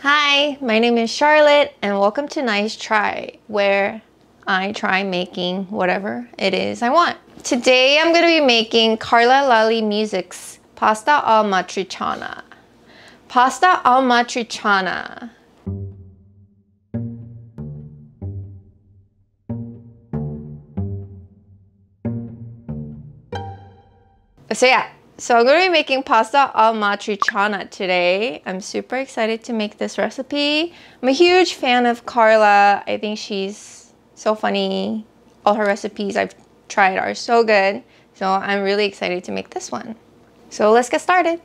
Hi, my name is Charlotte and welcome to Nice Try, where I try making whatever it is I want. Today I'm going to be making Carla Lalli Music's pasta al matriciana. Pasta al matriciana. So I'm going to be making pasta al matriciana today. I'm super excited to make this recipe. I'm a huge fan of Carla. I think she's so funny. All her recipes I've tried are so good. So I'm really excited to make this one. So let's get started.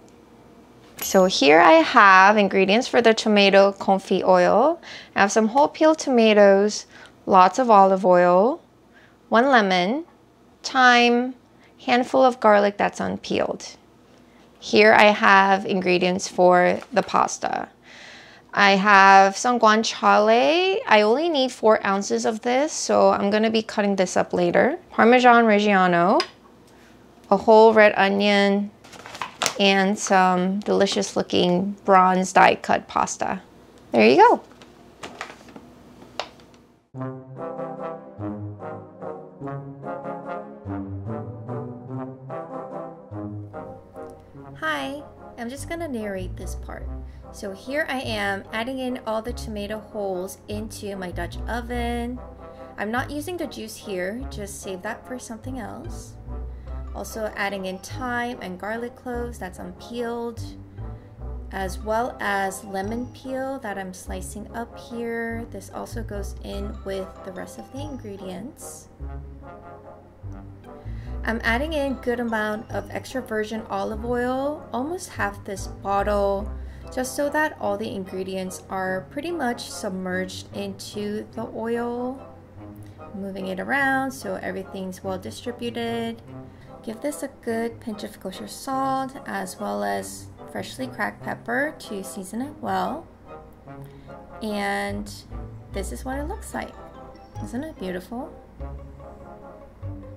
So here I have ingredients for the tomato confit oil. I have some whole peeled tomatoes, lots of olive oil, 1 lemon, thyme, handful of garlic that's unpeeled. Here I have ingredients for the pasta. I have some guanciale. I only need 4 ounces of this, so I'm gonna be cutting this up later. Parmesan Reggiano, a whole red onion, and some delicious looking bronze die cut pasta. There you go. Hi, I'm just gonna narrate this part. So here I am adding in all the tomato wholes into my Dutch oven. I'm not using the juice here, just save that for something else. Also adding in thyme and garlic cloves that's unpeeled, as well as lemon peel that I'm slicing up here. This also goes in with the rest of the ingredients. I'm adding in a good amount of extra virgin olive oil, almost half this bottle, just so that all the ingredients are pretty much submerged into the oil. Moving it around so everything's well distributed. Give this a good pinch of kosher salt as well as freshly cracked pepper to season it well. And this is what it looks like. Isn't it beautiful?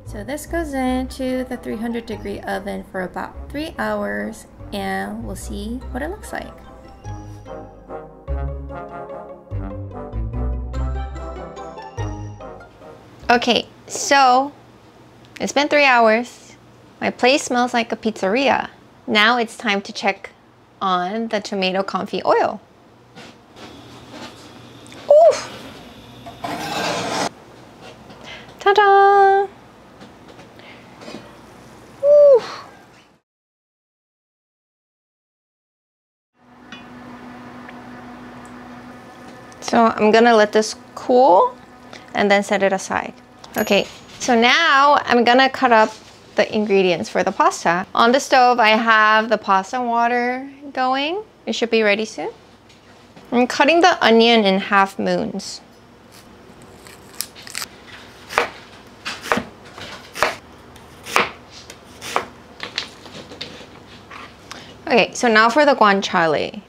So this goes into the 300-degree oven for about 3 hours and we'll see what it looks like. Okay, so it's been 3 hours. My place smells like a pizzeria. Now it's time to check on the tomato confit oil. Ooh! Ta-da! So I'm gonna let this cool and then set it aside. Okay, so now I'm gonna cut up the ingredients for the pasta. On the stove, I have the pasta water going. It should be ready soon. I'm cutting the onion in half moons. Okay, so now for the guanciale.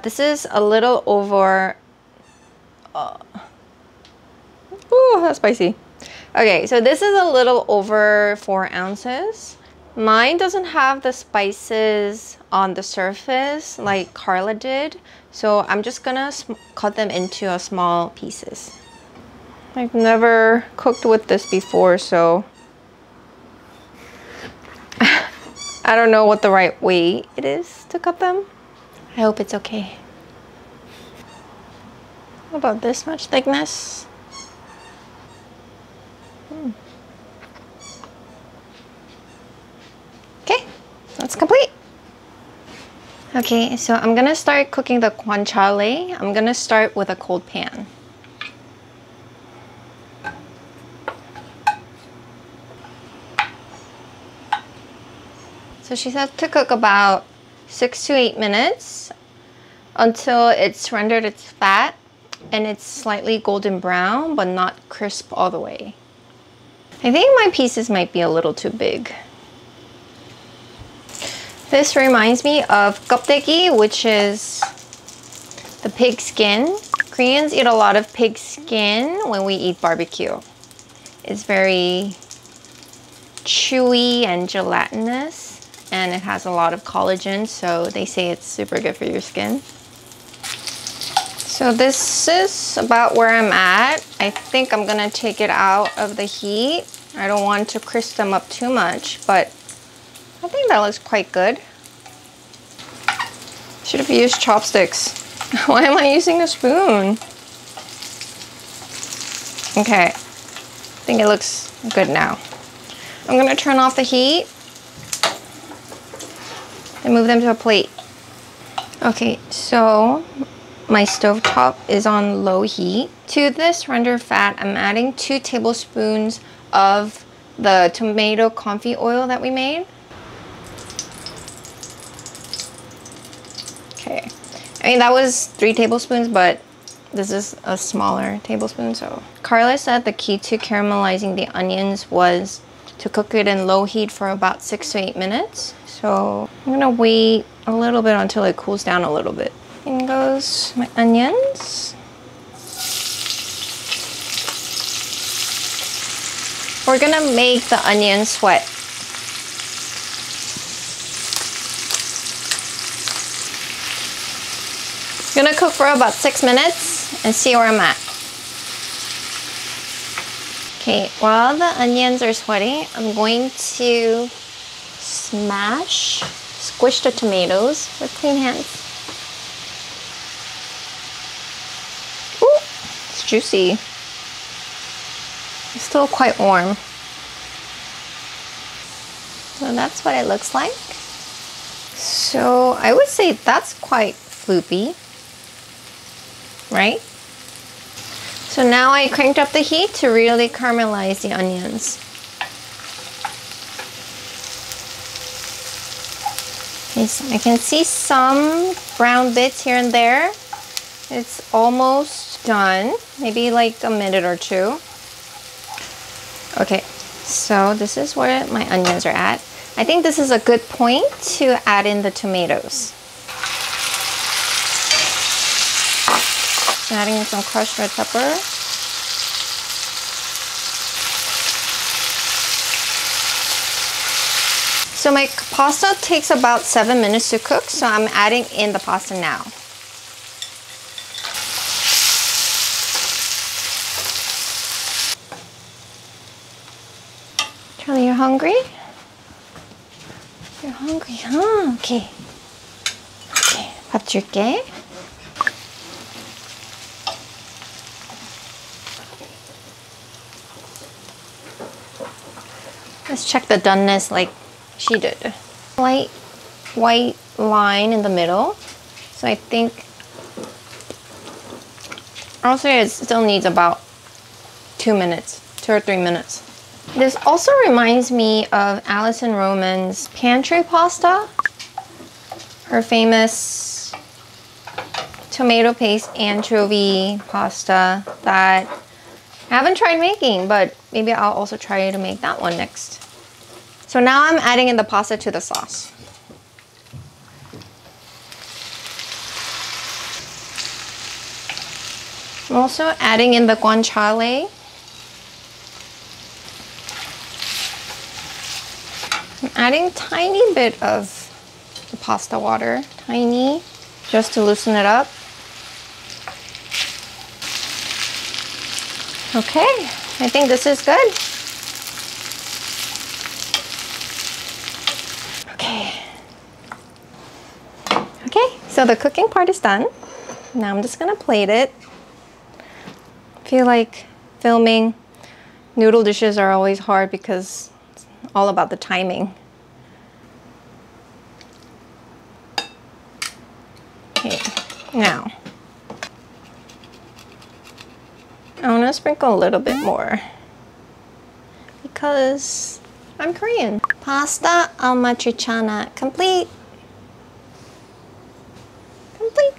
This is a little over ooh, that's spicy. Okay, so this is a little over 4 ounces. Mine doesn't have the spices on the surface like Carla did, so I'm just gonna cut them into small pieces. I've never cooked with this before, so I don't know what the right way it is to cut them. I hope it's okay. About this much thickness. Okay, that's complete. Okay, so I'm gonna start cooking the guanciale. I'm gonna start with a cold pan. So she said to cook about 6 to 8 minutes until it's rendered its fat and it's slightly golden brown but not crisp all the way. I think my pieces might be a little too big. This reminds me of 껍데기, which is the pig skin. Koreans eat a lot of pig skin when we eat barbecue. It's very chewy and gelatinous, and it has a lot of collagen, so they say it's super good for your skin. So this is about where I'm at. I think I'm gonna take it out of the heat. I don't want to crisp them up too much, but I think that looks quite good. Should have used chopsticks. Why am I using a spoon? Okay, I think it looks good now. I'm gonna turn off the heat and move them to a plate. Okay, so my stovetop is on low heat. To this rendered fat, I'm adding 2 tablespoons of the tomato confit oil that we made. Okay, I mean that was 3 tablespoons, but this is a smaller tablespoon. So Carla said the key to caramelizing the onions was to cook it in low heat for about 6 to 8 minutes. So I'm gonna wait a little bit until it cools down a little bit. In goes my onions. We're gonna make the onions sweat. Gonna cook for about 6 minutes and see where I'm at. Okay, while the onions are sweating, I'm going to squish the tomatoes with clean hands. Ooh, it's juicy. It's still quite warm. So that's what it looks like. So I would say that's quite floopy, right? So now I cranked up the heat to really caramelize the onions. I can see some brown bits here and there. It's almost done, maybe like a minute or 2. Okay, so this is where my onions are at. I think this is a good point to add in the tomatoes. Adding in some crushed red pepper. So my pasta takes about 7 minutes to cook, so I'm adding in the pasta now. Charlie, you're hungry? You're hungry, huh? Okay. Okay, 밥 줄게. Let's check the doneness like she did. Light white line in the middle. So I think also it still needs about 2 minutes, 2 or 3 minutes. This also reminds me of Alison Roman's pantry pasta. Her famous tomato paste anchovy pasta that I haven't tried making, but maybe I'll also try to make that one next. So now I'm adding in the pasta to the sauce. I'm also adding in the guanciale. I'm adding a tiny bit of the pasta water, tiny, just to loosen it up. Okay, I think this is good. Okay, so the cooking part is done. Now I'm just gonna plate it. I feel like filming noodle dishes are always hard because it's all about the timing. Okay, now I want to sprinkle a little bit more because I'm Korean. Pasta amatriciana complete. Complete.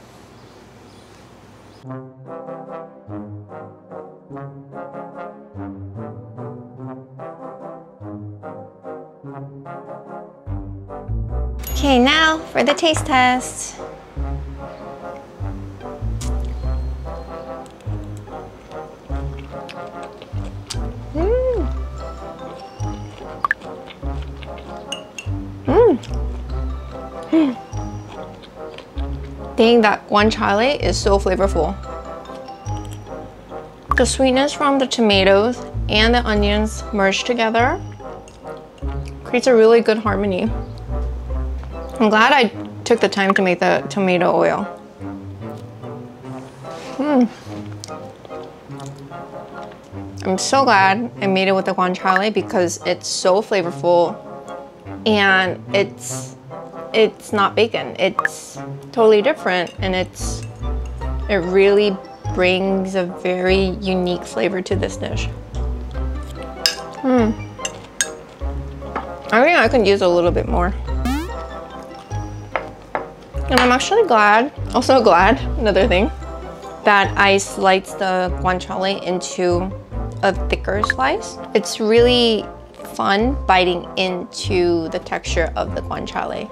Okay, now for the taste test. think that guanciale is so flavorful. The sweetness from the tomatoes and the onions merged together creates a really good harmony. I'm glad I took the time to make the tomato oil. I'm so glad I made it with the guanciale because it's so flavorful and it's not bacon. It's totally different, and it really brings a very unique flavor to this dish. I think I could use a little bit more. And I'm actually glad, another thing, that I sliced the guanciale into a thicker slice. It's really fun biting into the texture of the guanciale.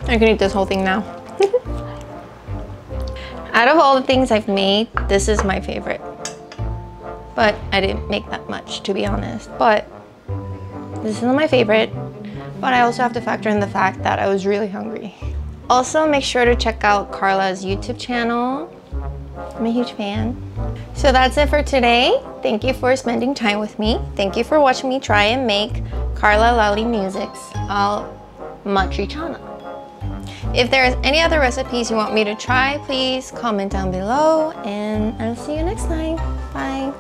I can eat this whole thing now. Out of all the things I've made, this is my favorite. But I didn't make that much, to be honest. But this is my favorite. But I also have to factor in the fact that I was really hungry. Also, make sure to check out Carla's YouTube channel. I'm a huge fan. So that's it for today. Thank you for spending time with me. Thank you for watching me try and make Carla Lalli Music's Al'Matriciana. If there's any other recipes you want me to try, please comment down below, and I'll see you next time. Bye.